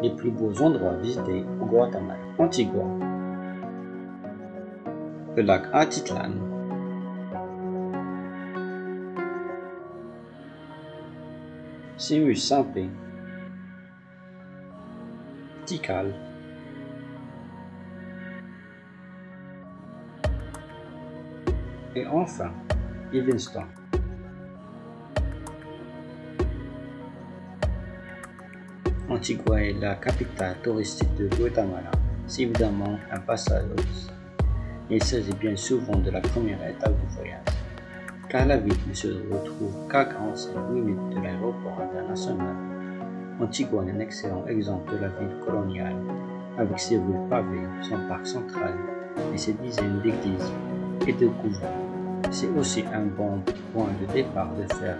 les plus beaux endroits visités au Guatemala. Antigua, le lac Atitlán, Simus-Saint-Pé, Tikal, et enfin Livingston. Antigua est la capitale touristique de Guatemala. C'est évidemment un passage obligé. Il s'agit bien souvent de la première étape du voyage, car la ville ne se retrouve qu'à 45 minutes de l'aéroport international. Antigua est un excellent exemple de la ville coloniale, avec ses rues pavées, son parc central et ses dizaines d'églises et de couvents. C'est aussi un bon point de départ de faire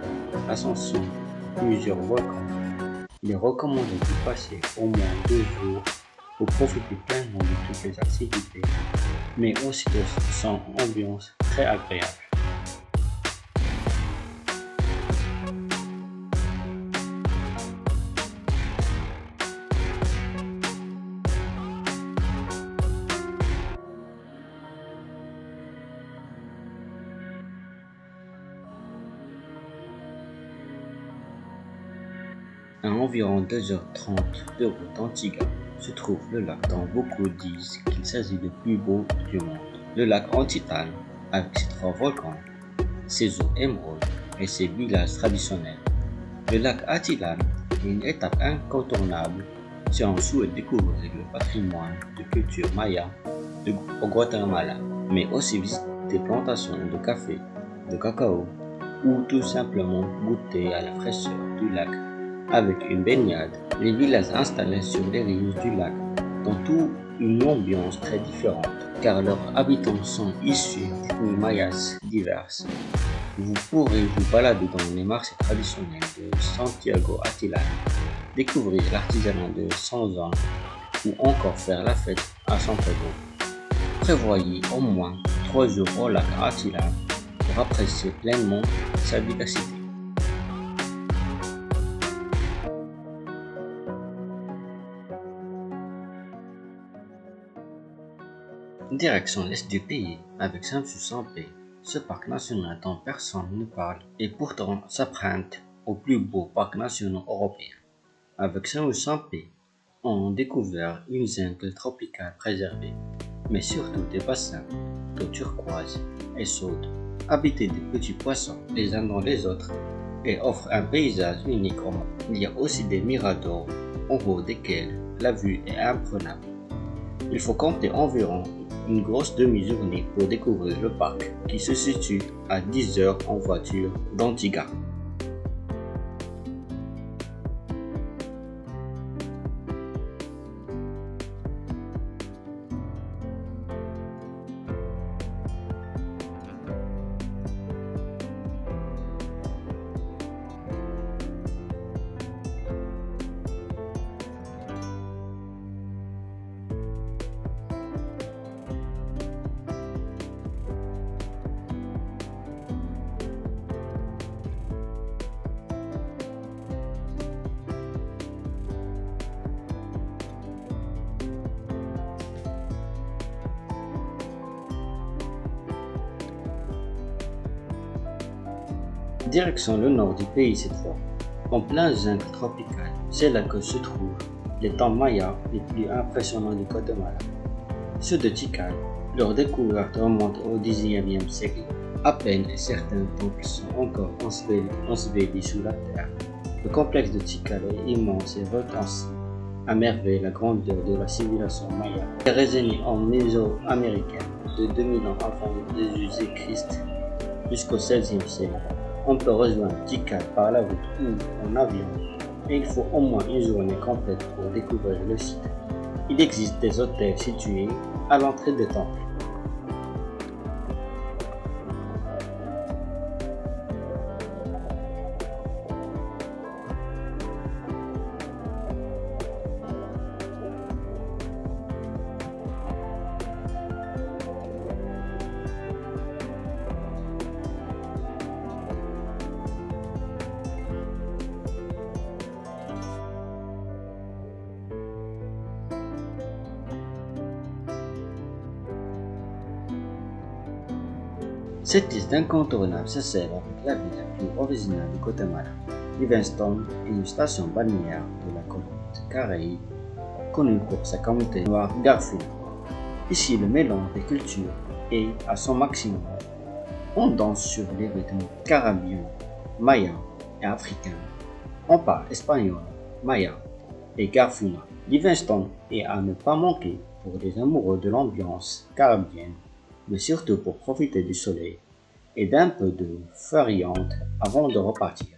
l'ascension de plusieurs volcans. Il est recommandé de passer au moins 2 jours pour profiter pleinement de toutes les activités, mais aussi de son ambiance très agréable. À environ 2h30 de route d'Antigua se trouve le lac dont beaucoup disent qu'il s'agit du plus beau du monde. Le lac Atitlán, avec ses 3 volcans, ses eaux émeraudes et ses villages traditionnels. Le lac Atitlán est une étape incontournable si on souhaite découvrir le patrimoine de culture maya au Guatemala, mais aussi visiter des plantations de café, de cacao ou tout simplement goûter à la fraîcheur du lac avec une baignade. Les villages installés sur les rives du lac ont tous une ambiance très différente, car leurs habitants sont issus d'ethnies mayas diverses. Vous pourrez vous balader dans les marchés traditionnels de Santiago Atitlán, découvrir l'artisanat de Sanzón ou encore faire la fête à Santiago. Prévoyez au moins 3 jours au lac Atitlán pour apprécier pleinement sa diversité. Direction l'est du pays, avec Simus-Saint-Pé, ce parc national dont personne ne parle et pourtant s'apparente au plus beau parc national européen. Avec Simus-Saint-Pé, on a découvert une jungle tropicale préservée, mais surtout des bassins d'eau turquoise et chaude, habités de petits poissons les uns dans les autres, et offrent un paysage unique au monde. Il y a aussi des miradors en haut desquels la vue est imprenable. Il faut compter environ une grosse demi-journée pour découvrir le parc qui se situe à 10 heures en voiture d'Antigua. Direction le nord du pays cette fois, en plein jungle tropical. C'est là que se trouvent les temples mayas les plus impressionnants du Guatemala. Ceux de Tikal, leur découverte remonte au XIXe siècle. À peine et certains temples sont encore ensevelis sous la terre. Le complexe de Tikal est immense et retranscrit à merveille la grandeur de la civilisation maya. Il est résonné en mésoaméricaine de 2000 ans avant Jésus-Christ jusqu'au XVIe siècle. On peut rejoindre Tikal par la route ou en avion, et il faut au moins une journée complète pour découvrir le site. Il existe des hôtels situés à l'entrée des temples. Cette liste d'incontournables se sert avec la ville la plus originale du Guatemala. Livingston est une station balnéaire de la côte caraïbe, connue pour sa communauté noire Garfouna. Ici, le mélange des cultures est à son maximum. On danse sur les rythmes carabiens, mayas et africains. On parle espagnol, maya et Garfouna. Livingston est à ne pas manquer pour les amoureux de l'ambiance carabienne, mais surtout pour profiter du soleil et d'un peu de farniente avant de repartir.